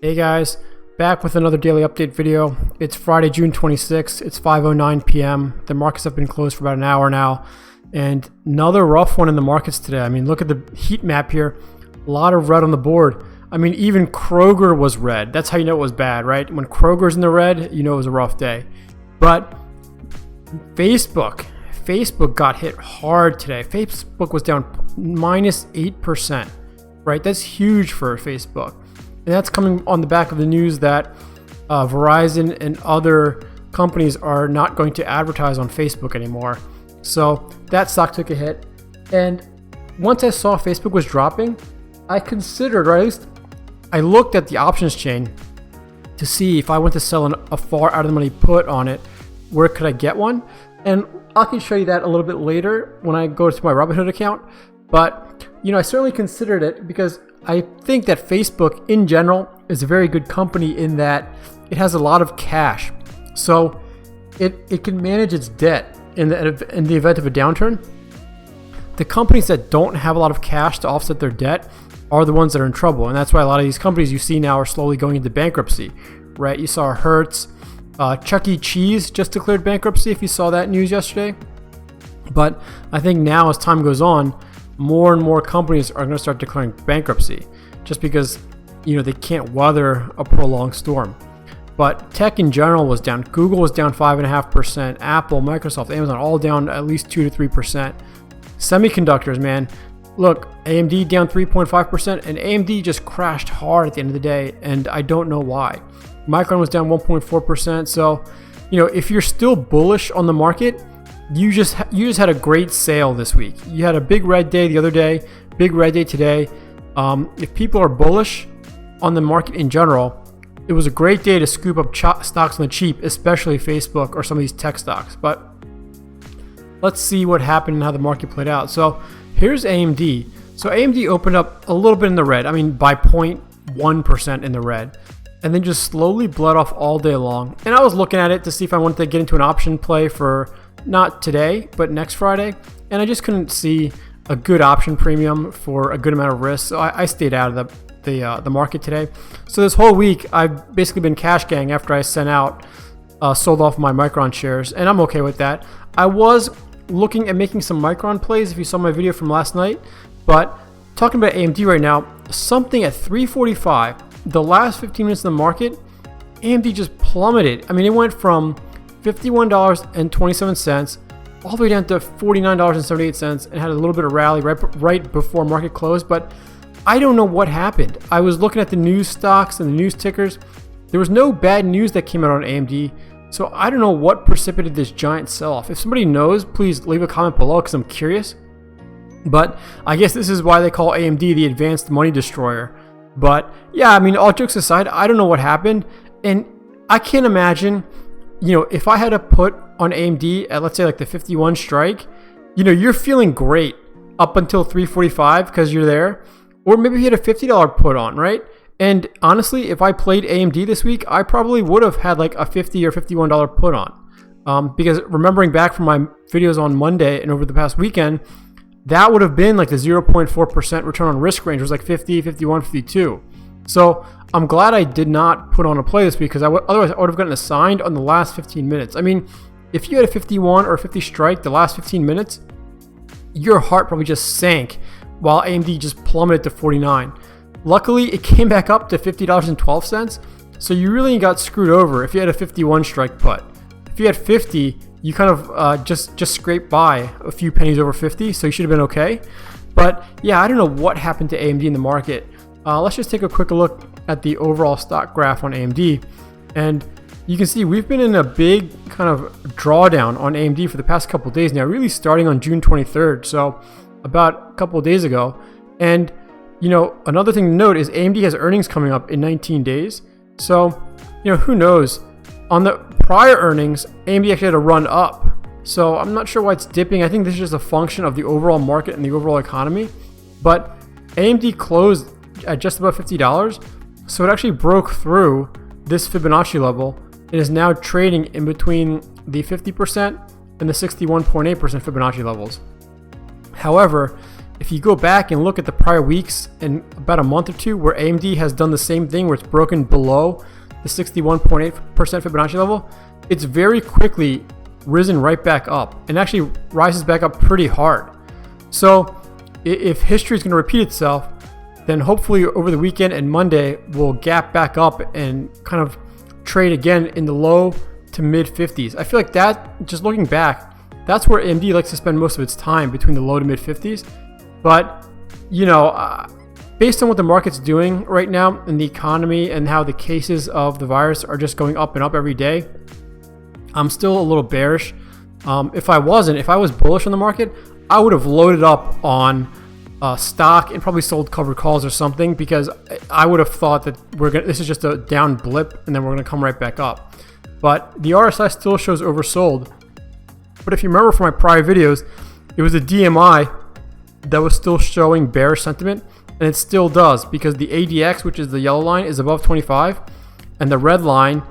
Hey guys, back with another daily update video. It's Friday, June 26th. It's 5:09 p.m. The markets have been closed for about an hour now, and another rough one in the markets today. I mean, look at the heat map here. A lot of red on the board. I mean, even Kroger was red. That's how you know it was bad, right? When Kroger's in the red, you know it was a rough day. But Facebook got hit hard today. Facebook was down minus 8%, right? That's huge for Facebook. And that's coming on the back of the news that Verizon and other companies are not going to advertise on Facebook anymore. So that stock took a hit. And once I saw Facebook was dropping, I considered, or at least I looked at the options chain to see if I went to sell a far out of the money put on it, where could I get one? And I can show you that a little bit later when I go to my Robinhood account. But, I certainly considered it because I think that Facebook in general is a very good company in that it has a lot of cash. So it can manage its debt in the event of a downturn. The companies that don't have a lot of cash to offset their debt are the ones that are in trouble. And that's why a lot of these companies you see now are slowly going into bankruptcy, right? You saw Hertz, Chuck E. Cheese just declared bankruptcy, if you saw that news yesterday. But I think now as time goes on, more and more companies are going to start declaring bankruptcy just because, they can't weather a prolonged storm. But tech in general was down. Google was down 5.5%. Apple, Microsoft, Amazon, all down at least 2 to 3%. Semiconductors, man. Look, AMD down 3.5%, and AMD just crashed hard at the end of the day, and I don't know why. Micron was down 1.4%. So, if you're still bullish on the market, you just had a great sale this week. You had a big red day the other day, big red day today. If people are bullish on the market in general, it was a great day to scoop up stocks on the cheap, especially Facebook or some of these tech stocks. But let's see what happened and how the market played out. So here's AMD. So AMD opened up a little bit in the red. I mean, by 0.1% in the red. And then just slowly bled off all day long. And I was looking at it to see if I wanted to get into an option play for not today, but next Friday. And I just couldn't see a good option premium for a good amount of risk. So I stayed out of the market today. So this whole week, I've basically been cash gang after I sold off my Micron shares. And I'm okay with that. I was looking at making some Micron plays if you saw my video from last night. But talking about AMD right now, something at 345, the last 15 minutes in the market, AMD just plummeted. I mean, it went from $51.27 all the way down to $49.78 and had a little bit of rally right before market close. But I don't know what happened. I was looking at the news stocks and the news tickers. There was no bad news that came out on AMD. So I don't know what precipitated this giant sell-off. If somebody knows, please leave a comment below because I'm curious. But I guess this is why they call AMD the advanced money destroyer. But yeah, I mean, all jokes aside, I don't know what happened. And I can't imagine, if I had a put on AMD at, let's say, like the 51 strike, you're feeling great up until 345 because you're there. Or maybe you had a $50 put on, right? And honestly, if I played AMD this week, I probably would have had like a $50 or $51 put on. Because remembering back from my videos on Monday and over the past weekend, that would have been like the 0.4% return on risk range. It was like 50, 51, 52. So I'm glad I did not put on a play this week because otherwise I would have gotten assigned on the last 15 minutes. I mean, if you had a 51 or 50 strike the last 15 minutes, your heart probably just sank while AMD just plummeted to 49. Luckily, it came back up to $50.12. So you really got screwed over if you had a 51 strike put. If you had 50, you kind of just scraped by a few pennies over 50, so you should have been okay. But yeah, I don't know what happened to AMD in the market. Let's just take a quick look at the overall stock graph on AMD. And you can see we've been in a big kind of drawdown on AMD for the past couple of days now, really starting on June 23rd, so about a couple of days ago. And, another thing to note is AMD has earnings coming up in 19 days. So, who knows? On the prior earnings, AMD actually had a run up. So I'm not sure why it's dipping. I think this is just a function of the overall market and the overall economy. But AMD closed at just about $50. So it actually broke through this Fibonacci level. It is now trading in between the 50% and the 61.8% Fibonacci levels. However, if you go back and look at the prior weeks and about a month or two where AMD has done the same thing where it's broken below the 61.8% Fibonacci level, it's very quickly risen right back up and actually rises back up pretty hard. So if history is going to repeat itself, then hopefully over the weekend and Monday we'll gap back up and kind of trade again in the low to mid 50s. I feel like that, just looking back, that's where AMD likes to spend most of its time, between the low to mid 50s. But based on what the market's doing right now in the economy and how the cases of the virus are just going up and up every day, I'm still a little bearish. If I was bullish on the market, I would have loaded up on stock and probably sold covered calls or something, because I would have thought that this is just a down blip and then we're going to come right back up. But the RSI still shows oversold. But if you remember from my prior videos, it was the DMI that was still showing bearish sentiment, and it still does, because the ADX, which is the yellow line, is above 25, and the red line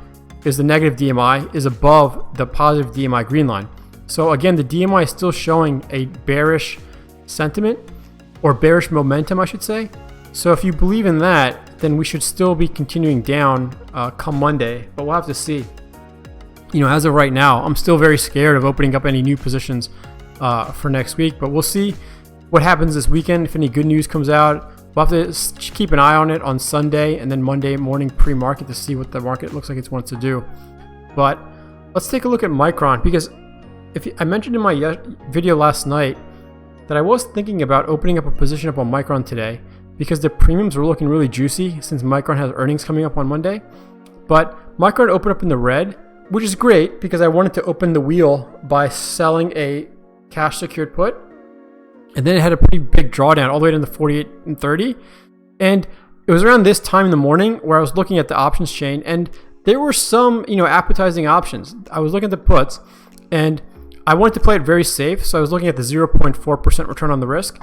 is the negative DMI, is above the positive DMI green line. So again, the DMI is still showing a bearish sentiment, or bearish momentum, I should say. So if you believe in that, then we should still be continuing down come Monday, but we'll have to see. As of right now, I'm still very scared of opening up any new positions for next week, but we'll see what happens this weekend. If any good news comes out, we'll have to keep an eye on it on Sunday and then Monday morning pre-market to see what the market looks like it wants to do. But let's take a look at Micron, because I mentioned in my video last night that I was thinking about opening up a position up on Micron today, because the premiums were looking really juicy since Micron has earnings coming up on Monday. But Micron opened up in the red, which is great because I wanted to open the wheel by selling a cash secured put. And then it had a pretty big drawdown all the way down to 48 and 30. And it was around this time in the morning where I was looking at the options chain, and there were some, appetizing options. I was looking at the puts, and I wanted to play it very safe. So I was looking at the 0.4% return on the risk,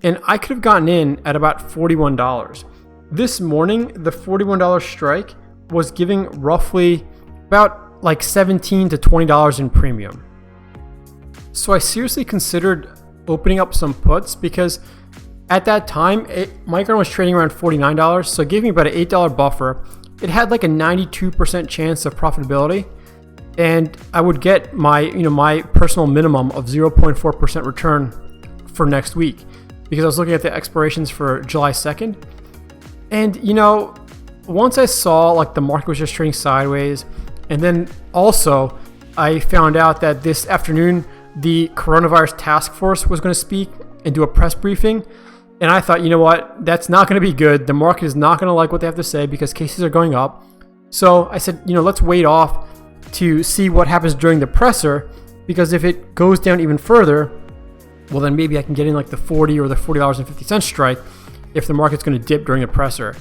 and I could have gotten in at about $41. This morning, the $41 strike was giving roughly about like $17 to $20 in premium. So I seriously considered opening up some puts, because at that time Micron was trading around $49, so it gave me about an $8 buffer. It had like a 92% chance of profitability, and I would get my personal minimum of 0.4% return for next week, because I was looking at the expirations for July 2nd. And once I saw like the market was just trading sideways, and then also I found out that this afternoon the coronavirus task force was going to speak and do a press briefing. And I thought, that's not going to be good. The market is not going to like what they have to say because cases are going up. So I said, let's wait off to see what happens during the presser, because if it goes down even further, well, then maybe I can get in like the 40 or the $40.50 strike if the market's going to dip during the presser.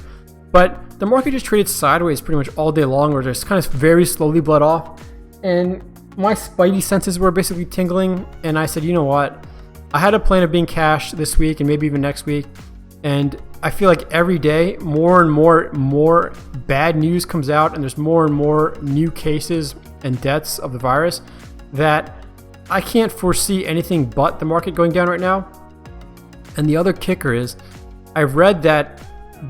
But the market just traded sideways pretty much all day long, where just kind of very slowly bled off. And my spidey senses were basically tingling, and I said, what? I had a plan of being cash this week and maybe even next week, and I feel like every day more and more bad news comes out, and there's more and more new cases and deaths of the virus, that I can't foresee anything but the market going down right now. And the other kicker is, I've read that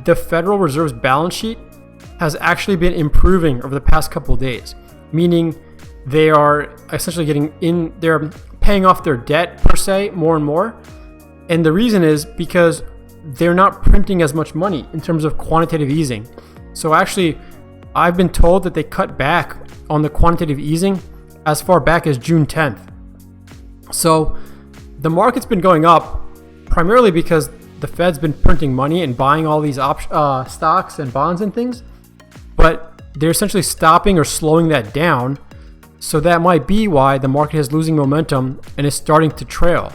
the Federal Reserve's balance sheet has actually been improving over the past couple of days, meaning they are essentially they're paying off their debt per se more and more. And the reason is because they're not printing as much money in terms of quantitative easing. So actually, I've been told that they cut back on the quantitative easing as far back as June 10th. So the market's been going up primarily because the Fed's been printing money and buying all these stocks and bonds and things, but they're essentially stopping or slowing that down. So that might be why the market is losing momentum and is starting to trail.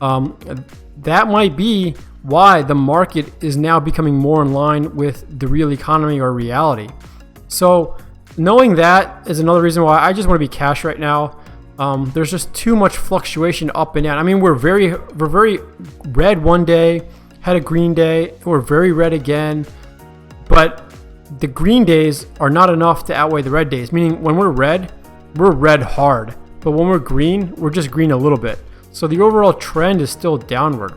That might be why the market is now becoming more in line with the real economy or reality. So knowing that is another reason why I just want to be cash right now. There's just too much fluctuation up and down. I mean, we're very red one day, had a green day, we're very red again, but the green days are not enough to outweigh the red days, meaning when we're red hard, but when we're green, we're just green a little bit. So the overall trend is still downward.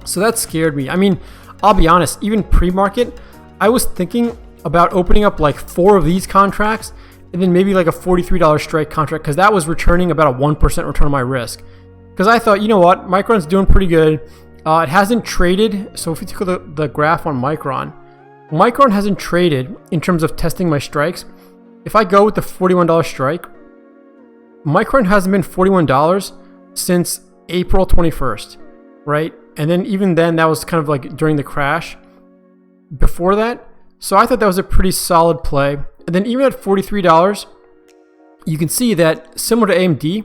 So that scared me. I mean, I'll be honest, even pre-market, I was thinking about opening up like 4 of these contracts and then maybe like a $43 strike contract, because that was returning about a 1% return on my risk. Because I thought, you know what, Micron's doing pretty good. It hasn't traded. So if you take a look at the graph on Micron hasn't traded in terms of testing my strikes. If I go with the $41 strike, Micron hasn't been $41 since April 21st, right? And then even then, that was kind of like during the crash before that. So I thought that was a pretty solid play. And then even at $43, you can see that similar to AMD,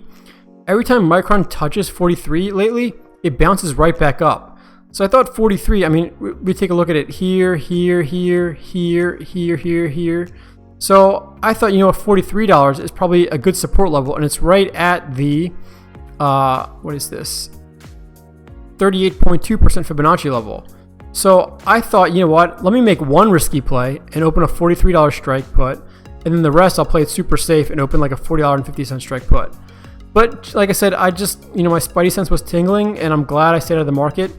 every time Micron touches 43 lately, it bounces right back up. So I thought 43, I mean, we take a look at it here. So I thought, you know, $43 is probably a good support level, and it's right at the, what is this? 38.2% Fibonacci level. So I thought, you know what, let me make one risky play and open a $43 strike put, and then the rest I'll play it super safe and open like a $40.50 strike put. But like I said, I just, you know, my spidey sense was tingling, and I'm glad I stayed out of the market.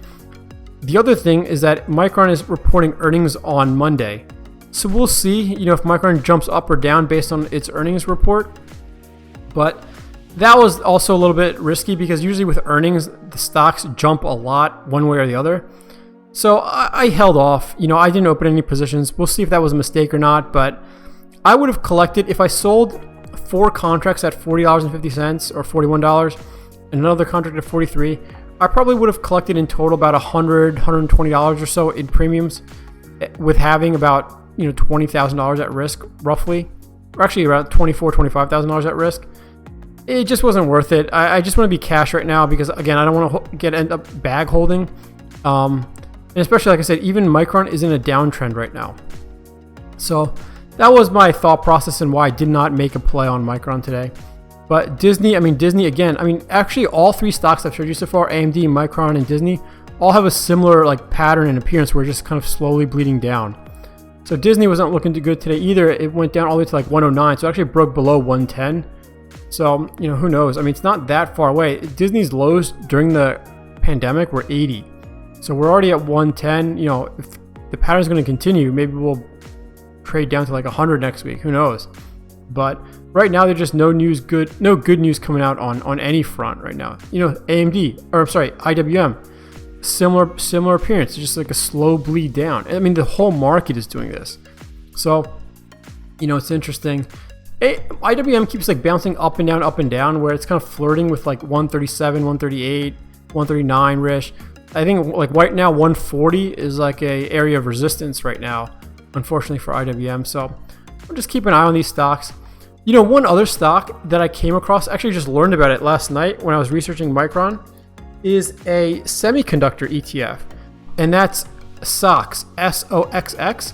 The other thing is that Micron is reporting earnings on Monday. So we'll see, you know, if Micron jumps up or down based on its earnings report. But that was also a little bit risky, because usually with earnings, the stocks jump a lot one way or the other. So I held off. You know, I didn't open any positions. We'll see if that was a mistake or not. But I would have collected, if I sold 4 contracts at $40.50 or $41 and another contract at 43, I probably would have collected in total about $100, $120 or so in premiums, with having about, you know, $20,000 at risk roughly, or actually around $24,000, $25,000 at risk. It just wasn't worth it. I just want to be cash right now, because again, I don't want to end up bag holding. And especially, like I said, even Micron is in a downtrend right now. So that was my thought process and why I did not make a play on Micron today. But Disney again, actually all 3 stocks I've showed you so far, AMD, Micron, and Disney, all have a similar like pattern and appearance where it's just kind of slowly bleeding down. So Disney wasn't looking too good today either. It went down all the way to like 109, so it actually broke below 110. So, you know, who knows? I mean, it's not that far away. Disney's lows during the pandemic were 80. So we're already at 110. You know, if the pattern is going to continue, maybe we'll trade down to like 100 next week. Who knows? But right now, there's just no good news coming out on any front right now. You know, IWM, similar appearance. It's just like a slow bleed down. I mean, the whole market is doing this. So, you know, it's interesting. IWM keeps like bouncing up and down, where it's kind of flirting with like 137, 138, 139-ish. I think like right now 140 is like a area of resistance right now, unfortunately for IWM. So I'll just keep an eye on these stocks. You know, one other stock that I came across, actually just learned about it last night when I was researching Micron, is a semiconductor ETF, and that's SOX, SOXX,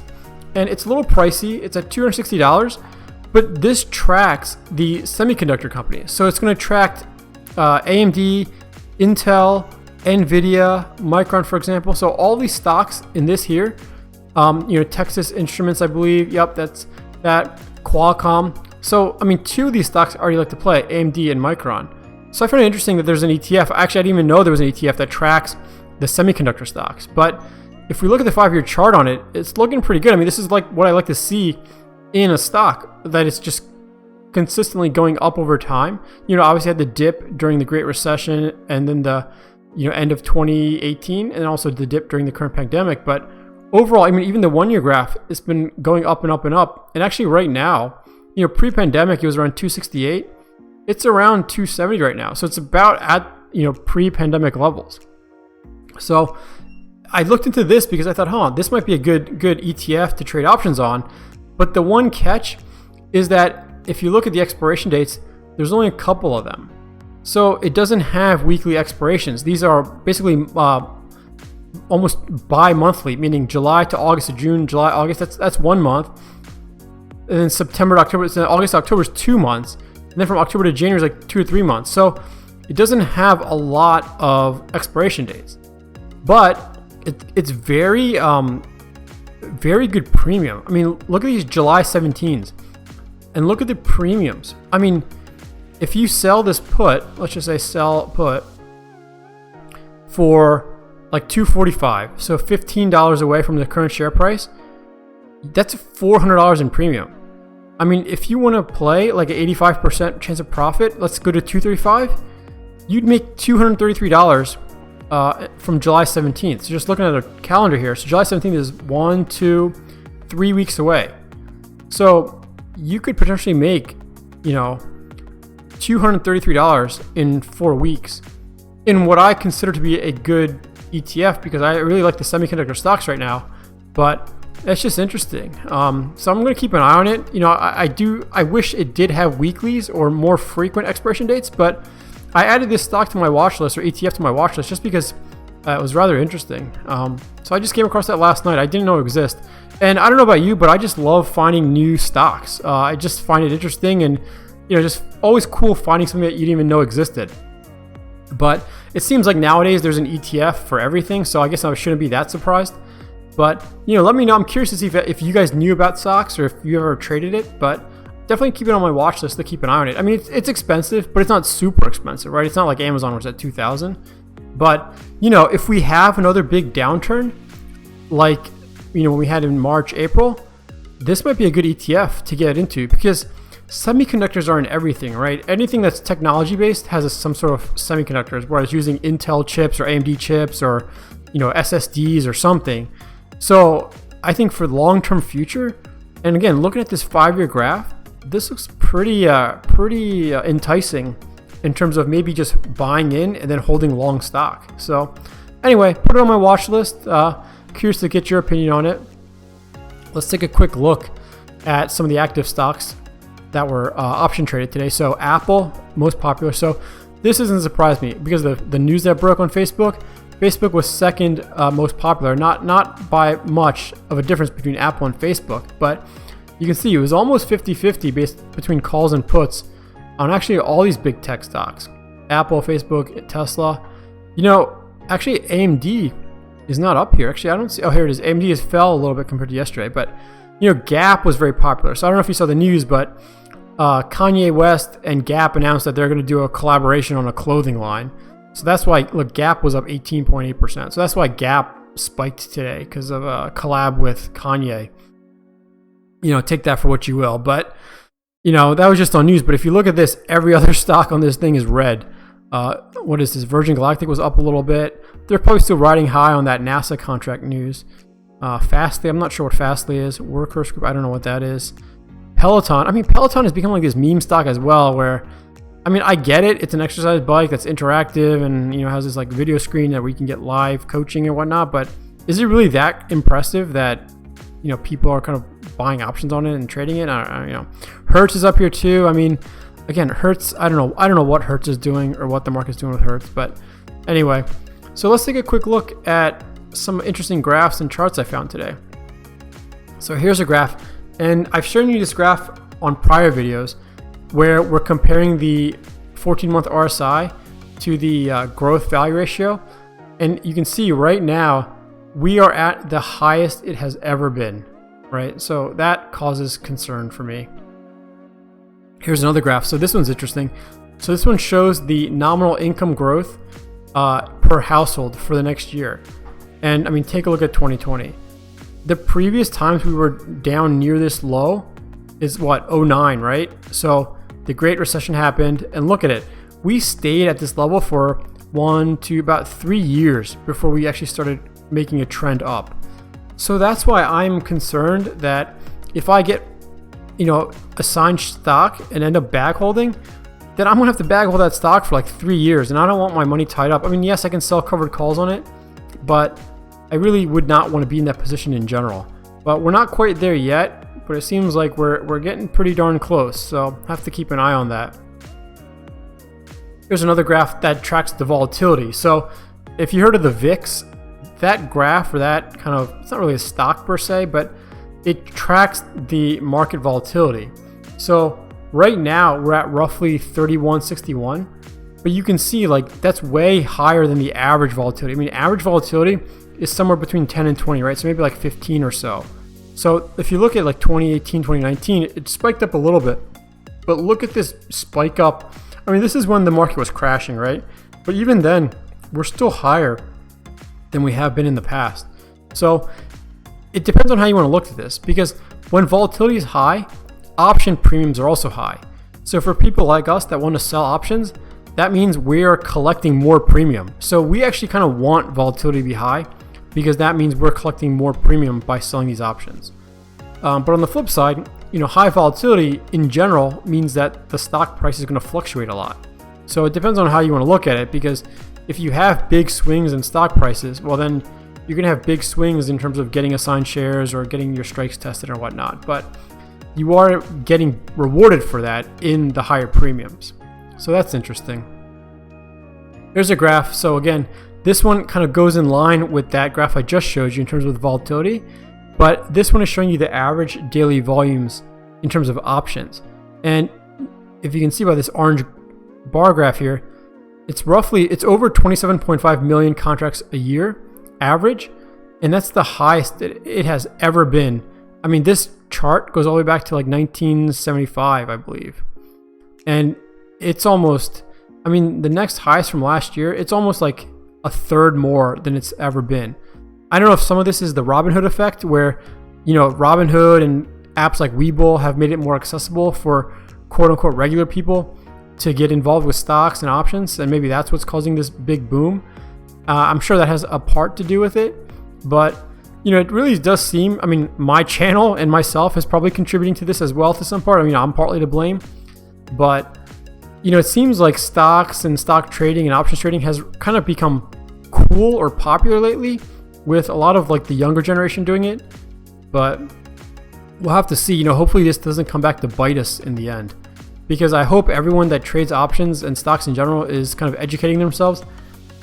and it's a little pricey. It's at $260, but this tracks the semiconductor companies. So it's going to track AMD, Intel, Nvidia, Micron, for example. So all these stocks in this here, you know, Texas Instruments, I believe. Yep, that's that. Qualcomm. So, I mean, 2 of these stocks I already like to play, AMD and Micron. So I find it interesting that there's an ETF. Actually, I didn't even know there was an ETF that tracks the semiconductor stocks. But if we look at the 5-year chart on it, it's looking pretty good. I mean, this is like what I like to see in a stock, that it's just consistently going up over time. You know, obviously had the dip during the Great Recession, and then the, you know, end of 2018, and also the dip during the current pandemic. But overall, I mean, even the 1-year graph, it's been going up and up and up. And actually right now, you know, pre-pandemic, it was around 268. It's around 270 right now. So it's about at, you know, pre-pandemic levels. So I looked into this because I thought, this might be a good ETF to trade options on. But the one catch is that if you look at the expiration dates, there's only a couple of them. So it doesn't have weekly expirations. These are basically almost bi-monthly, meaning July to August to June, July, August, that's 1 month. And then September to October, so August to October is 2 months. And then from October to January is like 2 or 3 months. So it doesn't have a lot of expiration dates. But it's very, very good premium. I mean, look at these July 17s. And look at the premiums. I mean, if you sell this put, let's just say sell put for like 245. So $15 away from the current share price. That's $400 in premium. I mean, if you want to play like an 85% chance of profit, let's go to 235. You'd make $233 from July 17th. So just looking at a calendar here. So July 17th is 1, 2, 3 weeks away. So you could potentially make, $233 in 4 weeks in what I consider to be a good ETF, because I really like the semiconductor stocks right now, but it's just interesting. So I'm going to keep an eye on it. I wish it did have weeklies or more frequent expiration dates, but I added this stock to my watch list, or ETF to my watch list, just because it was rather interesting. So I just came across that last night. I didn't know it existed. And I don't know about you, but I just love finding new stocks. I just find it interesting, and just always cool finding something that you didn't even know existed. But it seems like nowadays there's an ETF for everything, so I guess I shouldn't be that surprised. But let me know. I'm curious to see if you guys knew about stocks or if you ever traded it. But definitely keep it on my watch list to keep an eye on it. I mean, it's expensive, but it's not super expensive, right? It's not like Amazon was at 2,000. But if we have another big downturn, like when we had in March, April, this might be a good ETF to get into, because semiconductors are in everything, right? Anything that's technology based has some sort of semiconductors, whether it's using Intel chips or AMD chips or SSDs or something. So I think for the long-term future, and again, looking at this 5-year graph, this looks pretty enticing in terms of maybe just buying in and then holding long stock. So anyway, put it on my watch list. Curious to get your opinion on it. Let's take a quick look at some of the active stocks that were option traded today. So Apple, most popular. So this doesn't surprise me, because the news that broke on Facebook was second most popular, not by much of a difference between Apple and Facebook, but you can see it was almost 50-50 based between calls and puts on actually all these big tech stocks: Apple, Facebook, Tesla. Actually AMD is not up here. Actually, I don't see. Oh, here it is. AMD has fell a little bit compared to yesterday, but Gap was very popular. So I don't know if you saw the news, but Kanye West and Gap announced that they're going to do a collaboration on a clothing line. So that's why, look, Gap was up 18.8%. So that's why Gap spiked today, because of a collab with Kanye. Take that for what you will. But, that was just on news. But if you look at this, every other stock on this thing is red. What is this? Virgin Galactic was up a little bit. They're probably still riding high on that NASA contract news. Fastly, I'm not sure what Fastly is. Workhorse Group, I don't know what that is. Peloton. I mean, Peloton has become like this meme stock as well, where, I get it. It's an exercise bike that's interactive and, has this like video screen that we can get live coaching and whatnot. But is it really that impressive that, people are kind of buying options on it and trading it? Hertz is up here too. Again, Hertz, I don't know what Hertz is doing or what the market's doing with Hertz. But anyway, so let's take a quick look at some interesting graphs and charts I found today. So here's a graph, and I've shown you this graph on prior videos, where we're comparing the 14-month RSI to the growth value ratio. And you can see right now, we are at the highest it has ever been, right? So that causes concern for me. Here's another graph. So this one's interesting. So this one shows the nominal income growth per household for the next year. And take a look at 2020. The previous times we were down near this low is what, 09, right? So the Great Recession happened, and look at it. We stayed at this level for 1 to about 3 years before we actually started making a trend up. So that's why I'm concerned that if I get, assigned stock and end up bag holding, then I'm gonna have to bag hold that stock for like 3 years, and I don't want my money tied up. Yes, I can sell covered calls on it, but I really would not want to be in that position in general. But we're not quite there yet, but it seems like we're getting pretty darn close, so have to keep an eye on that. Here's another graph that tracks the volatility. So if you heard of the VIX, that graph, or that kind of, it's not really a stock per se, but it tracks the market volatility. So right now we're at roughly 3161, but you can see like that's way higher than the average volatility. Average volatility is somewhere between 10 and 20, right? So maybe like 15 or so. So if you look at like 2018, 2019, it spiked up a little bit, but look at this spike up. This is when the market was crashing, right? But even then, we're still higher than we have been in the past. So it depends on how you want to look at this, because when volatility is high, option premiums are also high. So for people like us that want to sell options, that means we're collecting more premium. So we actually kind of want volatility to be high, because that means we're collecting more premium by selling these options. But on the flip side, high volatility in general means that the stock price is going to fluctuate a lot. So it depends on how you want to look at it, because if you have big swings in stock prices, well then you're going to have big swings in terms of getting assigned shares or getting your strikes tested or whatnot. But you are getting rewarded for that in the higher premiums. So that's interesting. Here's a graph. So again, this one kind of goes in line with that graph I just showed you in terms of volatility, but this one is showing you the average daily volumes in terms of options. And if you can see by this orange bar graph here, it's over 27.5 million contracts a year average, and that's the highest it has ever been. I mean, this chart goes all the way back to like 1975, I believe. And it's almost, the next highest from last year, it's almost like a third more than it's ever been. I don't know if some of this is the Robinhood effect, where, Robinhood and apps like Webull have made it more accessible for quote unquote regular people to get involved with stocks and options, and maybe that's what's causing this big boom. I'm sure that has a part to do with it, but it really does seem, my channel and myself is probably contributing to this as well to some part. I'm partly to blame, but it seems like stocks and stock trading and options trading has kind of become cool or popular lately, with a lot of like the younger generation doing it. But we'll have to see. Hopefully this doesn't come back to bite us in the end, because I hope everyone that trades options and stocks in general is kind of educating themselves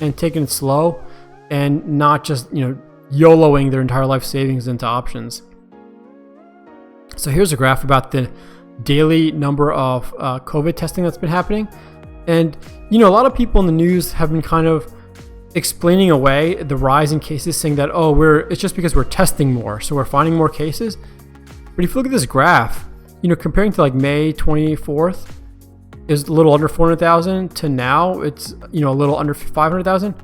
and taking it slow, and not just YOLOing their entire life savings into options. So here's a graph about the daily number of COVID testing that's been happening. And, a lot of people in the news have been kind of explaining away the rise in cases, saying that, it's just because we're testing more, so we're finding more cases. But if you look at this graph, comparing to like May 24th, is a little under 400,000 to now it's, a little under 500,000.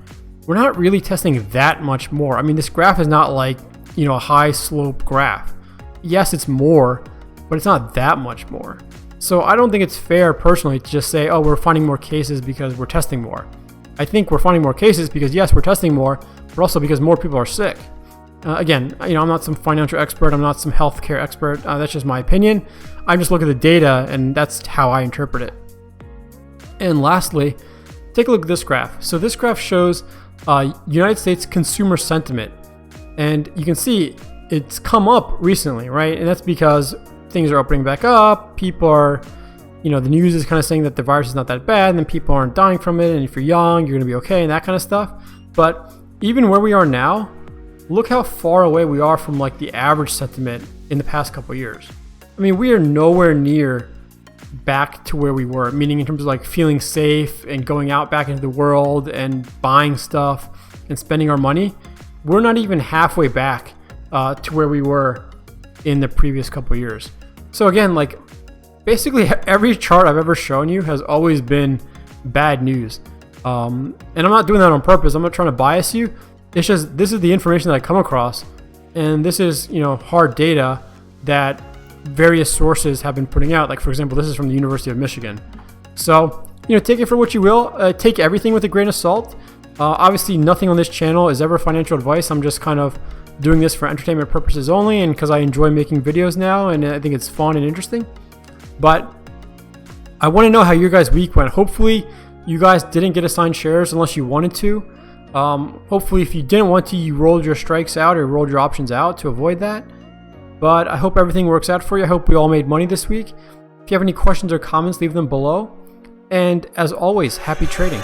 We're not really testing that much more. This graph is not like, a high slope graph. Yes, it's more, but it's not that much more. So I don't think it's fair personally to just say, we're finding more cases because we're testing more. I think we're finding more cases because yes, we're testing more, but also because more people are sick. Again, I'm not some financial expert. I'm not some healthcare expert. That's just my opinion. I just look at the data, and that's how I interpret it. And lastly, take a look at this graph. So this graph shows United States consumer sentiment, and you can see it's come up recently, right? And that's because things are opening back up. People are, the news is kind of saying that the virus is not that bad, and then people aren't dying from it, and if you're young, you're going to be okay, and that kind of stuff. But even where we are now, look how far away we are from like the average sentiment in the past couple of years. We are nowhere near back to where we were, meaning in terms of like feeling safe and going out back into the world and buying stuff and spending our money. We're not even halfway back to where we were in the previous couple of years. So again, like basically every chart I've ever shown you has always been bad news. And I'm not doing that on purpose. I'm not trying to bias you. It's just, this is the information that I come across, and this is, hard data that various sources have been putting out. Like for example, this is from the University of Michigan. So, take it for what you will. Take everything with a grain of salt. Obviously nothing on this channel is ever financial advice. I'm just kind of doing this for entertainment purposes only, and because I enjoy making videos now, and I think it's fun and interesting. But I want to know how your guys' week went. Hopefully you guys didn't get assigned shares unless you wanted to. Hopefully if you didn't want to, you rolled your strikes out or rolled your options out to avoid that. But I hope everything works out for you. I hope we all made money this week. If you have any questions or comments, leave them below. And as always, happy trading.